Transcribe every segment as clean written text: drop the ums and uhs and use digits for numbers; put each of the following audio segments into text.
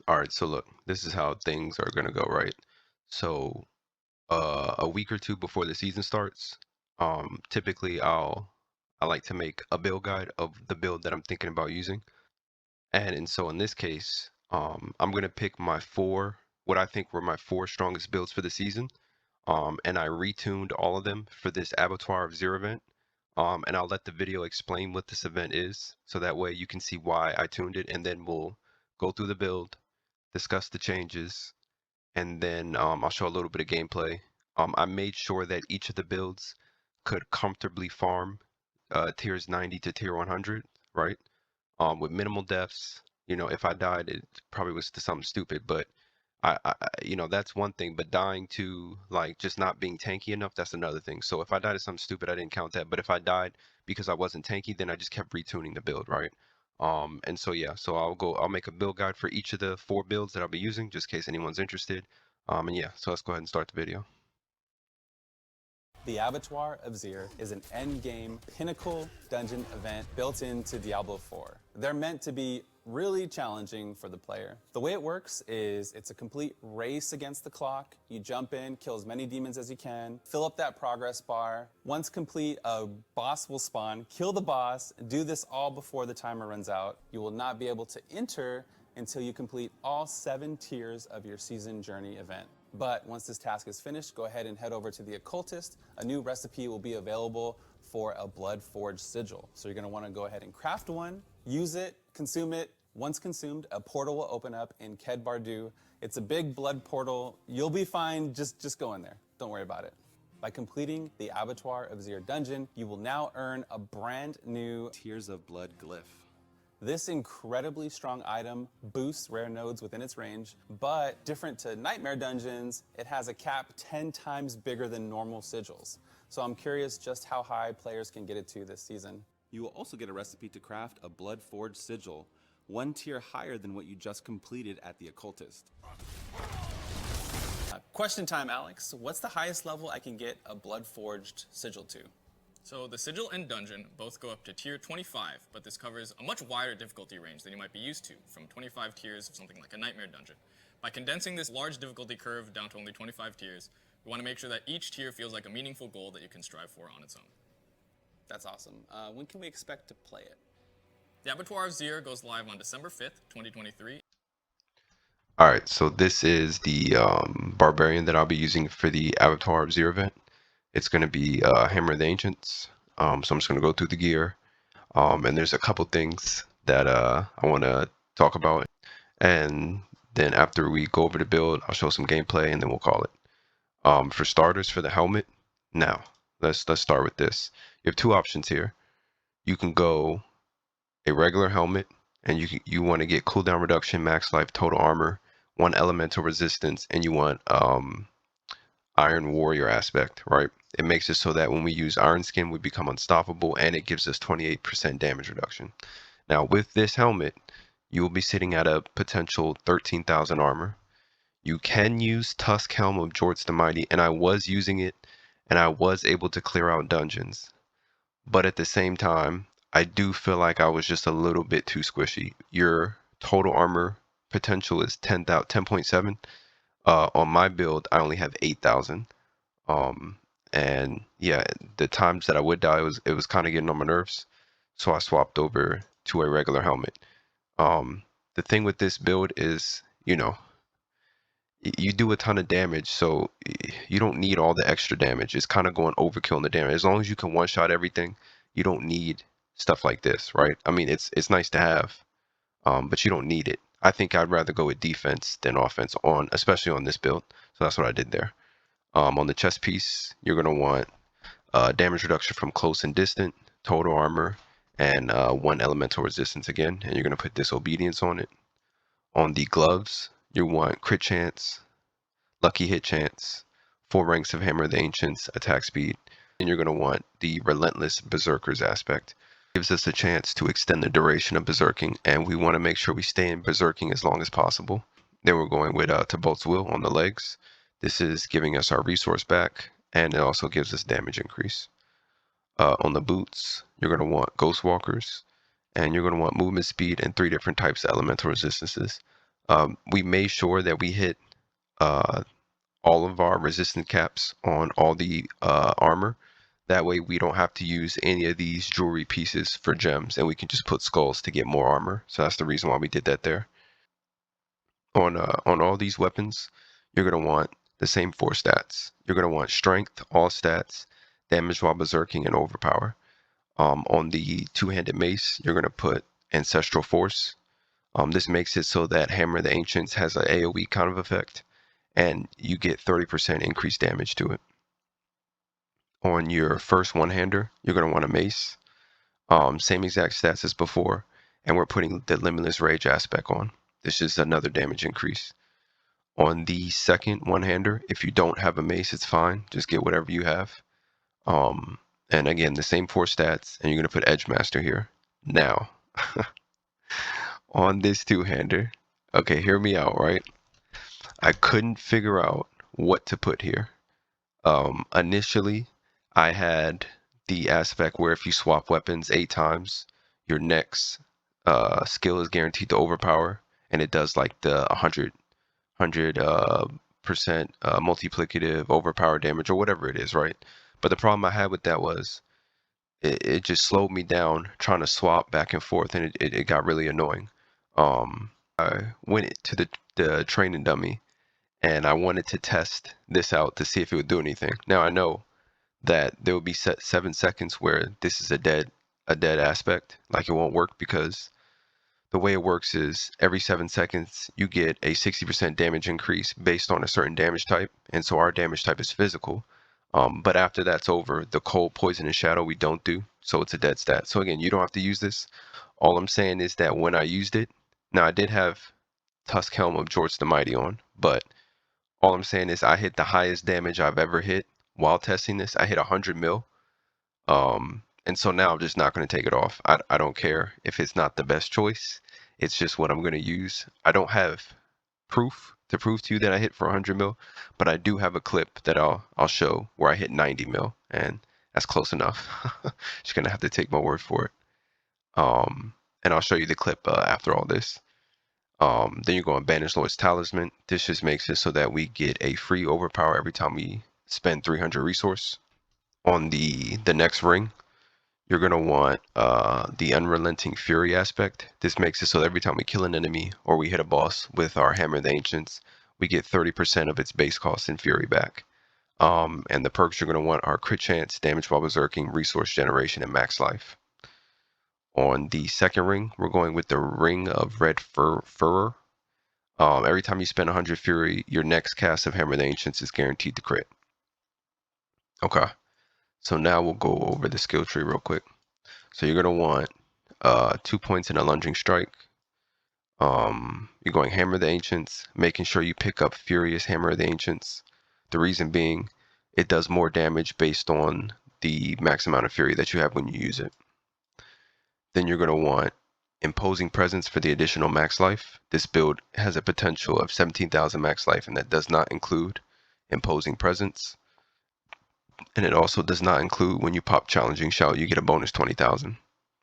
All right, so look, this is how things are gonna go, right? So, a week or two before the season starts, typically I like to make a build guide of the build that I'm thinking about using. And so in this case, I'm gonna pick my what I think were my four strongest builds for the season. And I retuned all of them for this Abattoir of Zero event. And I'll let the video explain what this event is, so that way you can see why I tuned it, and then we'll go through the build, discuss the changes, and then I'll show a little bit of gameplay. I made sure that each of the builds could comfortably farm tiers 90 to tier 100, right? With minimal deaths. You know, if I died, it probably was to something stupid, but that's one thing. But dying to like just not being tanky enough, that's another thing. So if I died to something stupid, I didn't count that. But if I died because I wasn't tanky, then I just kept retuning the build, right? And so yeah, so I'll make a build guide for each of the four builds that I'll be using, just in case anyone's interested. And yeah, so let's go ahead and start the video. The Abattoir of Zir is an endgame pinnacle dungeon event built into Diablo 4. They're meant to be really challenging for the player. The way it works is it's a complete race against the clock. You jump in, kill as many demons as you can, fill up that progress bar. Once complete, a boss will spawn, kill the boss, do this all before the timer runs out. You will not be able to enter until you complete all 7 tiers of your season journey event. But once this task is finished, go ahead and head over to the Occultist. A new recipe will be available for a Blood Forged sigil. So you're going to want to go ahead and craft one, use it, consume it. Once consumed, a portal will open up in Ked Bardu. It's a big blood portal. You'll be fine. Just go in there. Don't worry about it. By completing the Abattoir of Zir dungeon, you will now earn a brand new Tears of Blood glyph. This incredibly strong item boosts rare nodes within its range, but different to Nightmare Dungeons, it has a cap 10 times bigger than normal sigils. So I'm curious just how high players can get it to this season. You will also get a recipe to craft a Blood Forged sigil, 1 tier higher than what you just completed at the Occultist. Question time, Alex. What's the highest level I can get a Blood Forged sigil to? So the Sigil and Dungeon both go up to tier 25, but this covers a much wider difficulty range than you might be used to, from 25 tiers of something like a Nightmare Dungeon. By condensing this large difficulty curve down to only 25 tiers, we want to make sure that each tier feels like a meaningful goal that you can strive for on its own. That's awesome. When can we expect to play it? The Abattoir of Zir goes live on December 5th, 2023. All right, so this is the Barbarian that I'll be using for the Abattoir of Zir event. It's going to be Hammer of the Ancients. So I'm just going to go through the gear. And there's a couple things that I want to talk about. And then after we go over the build, I'll show some gameplay and then we'll call it. For starters, for the helmet, now let's start with this. You have two options here. You can go a regular helmet, and you want to get cooldown reduction, max life, total armor, 1 elemental resistance, and you want Iron Warrior aspect, right? It makes it so that when we use Iron Skin, we become unstoppable, and it gives us 28% damage reduction. Now, with this helmet, you will be sitting at a potential 13,000 armor. You can use Tusk Helm of Jorts the Mighty, and I was using it, and I was able to clear out dungeons. But at the same time, I do feel like I was just a little bit too squishy. Your total armor potential is 10.7. On my build, I only have 8,000. And yeah, the times that I would die, it was kind of getting on my nerves. So I swapped over to a regular helmet. The thing with this build is, you do a ton of damage, so you don't need all the extra damage. It's kind of going overkill in the damage. As long as you can one-shot everything, you don't need stuff like this, right? I mean, it's nice to have, but you don't need it. I think I'd rather go with defense than offense especially on this build. So that's what I did there. On the chest piece, you're gonna want damage reduction from close and distant, total armor, and 1 elemental resistance again. And you're gonna put disobedience on it. On the gloves, you want crit chance, lucky hit chance, 4 ranks of Hammer of the Ancients, attack speed, and you're going to want the Relentless Berserkers aspect. It gives us a chance to extend the duration of berserking, and we want to make sure we stay in berserking as long as possible. Then we're going with Tabolt's Will on the legs. This is giving us our resource back, and it also gives us damage increase. On the boots, you're going to want Ghost Walkers, and you're going to want movement speed and 3 different types of elemental resistances. We made sure that we hit all of our resistance caps on all the armor. That way we don't have to use any of these jewelry pieces for gems, and we can just put skulls to get more armor. So that's the reason why we did that there. On all these weapons, you're going to want the same 4 stats. You're going to want strength, all stats, damage while berserking, and overpower. On the two-handed mace, you're going to put ancestral force. This makes it so that Hammer of the Ancients has an AoE kind of effect, and you get 30% increased damage to it. On your first one-hander, you're going to want a mace. Same exact stats as before, and we're putting the Limitless Rage aspect on. This is another damage increase. On the second one-hander, if you don't have a mace, it's fine. Just get whatever you have. And again, the same 4 stats, and you're going to put Edge Master here. Now, on this two-hander, okay, hear me out, right? I couldn't figure out what to put here. Initially, I had the aspect where if you swap weapons 8 times, your next skill is guaranteed to overpower, and it does like the 100% multiplicative overpower damage or whatever it is, right? But the problem I had with that was it just slowed me down trying to swap back and forth, and it got really annoying. I went to the training dummy, and I wanted to test this out to see if it would do anything. Now I know that there will be 7 seconds where this is a dead aspect, like it won't work, because the way it works is every 7 seconds you get a 60% damage increase based on a certain damage type, and so our damage type is physical. But after that's over, the cold, poison, and shadow we don't do, so it's a dead stat. So again, you don't have to use this. All I'm saying is that when I used it, now I did have Tusk Helm of George the Mighty on, but all I'm saying is I hit the highest damage I've ever hit while testing this. I hit 100 mil. And so now I'm just not going to take it off. I don't care if it's not the best choice. It's just what I'm going to use. I don't have proof to prove to you that I hit for 100 mil, but I do have a clip that I'll show where I hit 90 mil, and that's close enough. Just going to have to take my word for it. And I'll show you the clip after all this. Then you go on Banish Lord's Talisman. This just makes it so that we get a free overpower every time we spend 300 resource. On the next ring, you're going to want the Unrelenting Fury aspect. This makes it so that every time we kill an enemy or we hit a boss with our Hammer of the Ancients, we get 30% of its base cost in Fury back. And the perks you're going to want are Crit Chance, Damage while Berserking, Resource Generation, and Max Life. On the second ring, we're going with the Ring of Red Furor. Every time you spend 100 Fury, your next cast of Hammer of the Ancients is guaranteed to crit. Okay, so now we'll go over the skill tree real quick. So you're going to want 2 points in a Lunging Strike. You're going Hammer of the Ancients, making sure you pick up Furious Hammer of the Ancients. The reason being, it does more damage based on the max amount of Fury that you have when you use it. Then you're going to want Imposing Presence for the additional max life. This build has a potential of 17,000 max life, and that does not include Imposing Presence. And it also does not include when you pop Challenging Shout, you get a bonus 20,000.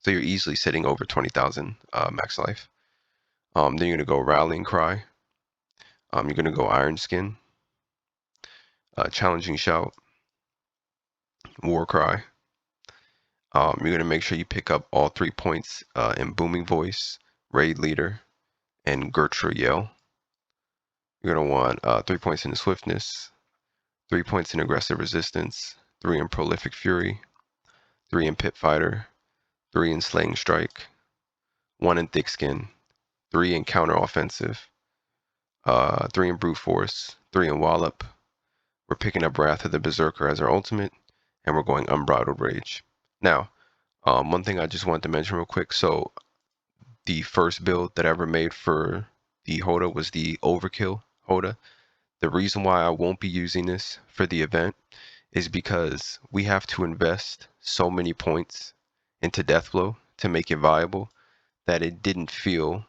So you're easily sitting over 20,000 max life. Then you're going to go Rallying Cry. You're going to go Iron Skin, Challenging Shout, War Cry. You're going to make sure you pick up all 3 points in Booming Voice, Raid Leader, and Gertrude Yell. You're going to want 3 points in Swiftness, 3 points in Aggressive Resistance, 3 in Prolific Fury, 3 in Pit Fighter, 3 in Slaying Strike, 1 in Thick Skin, 3 in Counter Offensive, 3 in Brute Force, 3 in Wallop. We're picking up Wrath of the Berserker as our ultimate, and we're going Unbridled Rage. Now, one thing I just wanted to mention real quick. So the first build that I ever made for the Hota was the Overkill Hota. The reason why I won't be using this for the event is because we have to invest so many points into Deathblow to make it viable that it didn't feel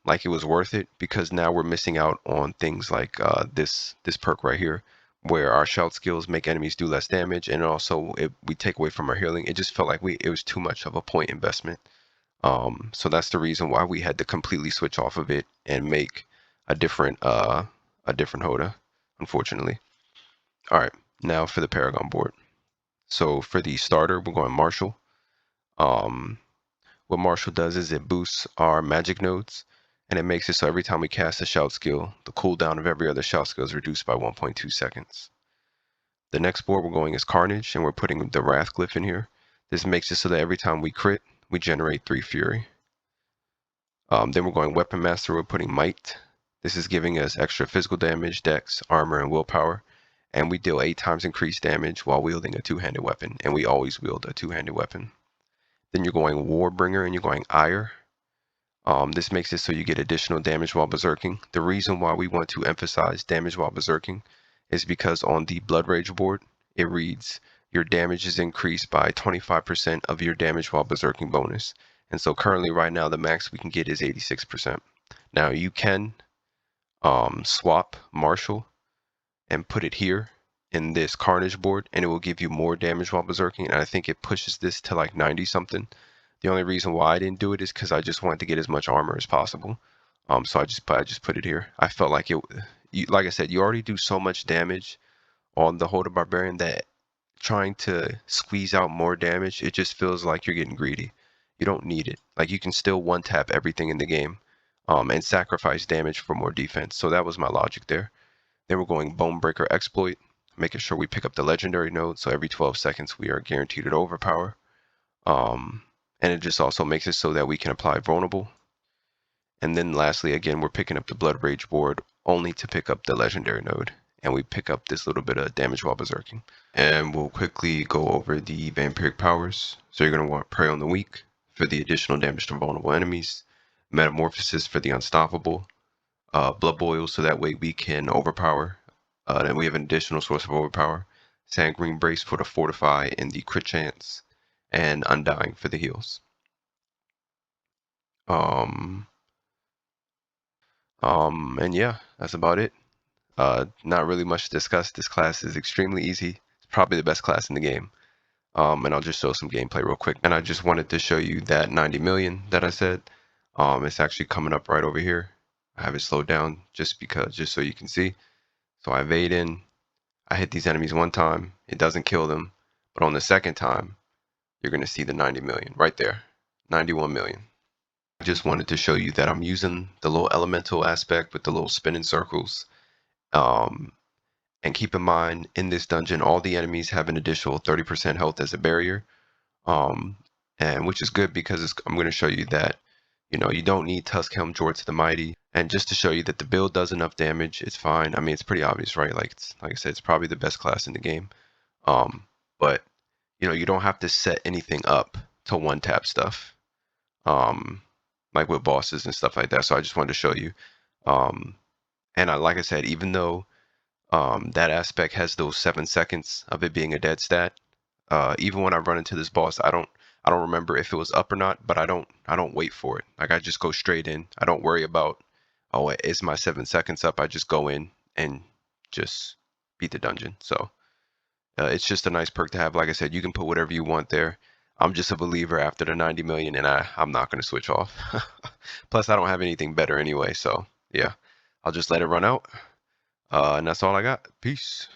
like it was worth it, because now we're missing out on things like this perk right here, where our shout skills make enemies do less damage, and also we take away from our healing. It just felt like it was too much of a point investment. So that's the reason why we had to completely switch off of it and make a different Hota, unfortunately. All right, now for the Paragon board. So for the starter, we're going Martial. What Martial does is it boosts our magic nodes, and it makes it so every time we cast a shout skill, the cooldown of every other shout skill is reduced by 1.2 seconds. The next board we're going is Carnage, and we're putting the Wrath Glyph in here. This makes it so that every time we crit, we generate 3 Fury. Then we're going Weapon Master, we're putting Might. This is giving us extra physical damage, dex, armor, and willpower. And we deal 8 times increased damage while wielding a two-handed weapon, and we always wield a two-handed weapon. Then you're going Warbringer and you're going Ire. This makes it so you get additional damage while berserking. The reason why we want to emphasize damage while berserking is because on the Blood Rage board, it reads, your damage is increased by 25% of your damage while berserking bonus. And so currently right now, the max we can get is 86%. Now you can swap Martial and put it here in this Carnage board, and it will give you more damage while berserking. And I think it pushes this to like 90 something. The only reason why I didn't do it is because I just wanted to get as much armor as possible. So I just put it here. I felt like like I said, you already do so much damage on the Hota Barbarian that trying to squeeze out more damage, it just feels like you're getting greedy. You don't need it. Like you can still one tap everything in the game, and sacrifice damage for more defense. So that was my logic there. Then we're going Bonebreaker Exploit, making sure we pick up the legendary node. So every 12 seconds we are guaranteed to overpower. And it just also makes it so that we can apply Vulnerable. And then lastly, again, we're picking up the Blood Rage board only to pick up the legendary node. And we pick up this little bit of damage while berserking. And we'll quickly go over the vampiric powers. So you're going to want Prey on the Weak for the additional damage to vulnerable enemies, Metamorphosis for the unstoppable, Blood Boil so that way we can overpower. Then we have an additional source of overpower, Sanguine Brace for the fortify and the crit chance, and Undying for the heals. And yeah, that's about it. Not really much to discuss. This class is extremely easy. It's probably the best class in the game. And I'll just show some gameplay real quick. And I just wanted to show you that 90 million that I said. It's actually coming up right over here. I have it slowed down just so you can see. So I evade in. I hit these enemies one time. It doesn't kill them. But on the second time, you're going to see the 90 million right there. 91 million. I just wanted to show you that I'm using the little elemental aspect with the little spinning circles. And keep in mind, in this dungeon, all the enemies have an additional 30% health as a barrier. And which is good because I'm going to show you that, you don't need Tuskhelm Jord to the Mighty. And just to show you that the build does enough damage, it's fine. I mean, it's pretty obvious, right? Like I said, it's probably the best class in the game. But, you don't have to set anything up to one-tap stuff. Like with bosses and stuff like that. So I just wanted to show you. And like I said, even though that aspect has those 7 seconds of it being a dead stat, even when I run into this boss, I don't remember if it was up or not, but I don't wait for it. Like I just go straight in. I don't worry about, oh, is my 7 seconds up? I just go in and just beat the dungeon. So it's just a nice perk to have. Like I said, you can put whatever you want there. I'm just a believer after the 90 million, and I'm not going to switch off. Plus, I don't have anything better anyway, so yeah. I'll just let it run out. And that's all I got. Peace.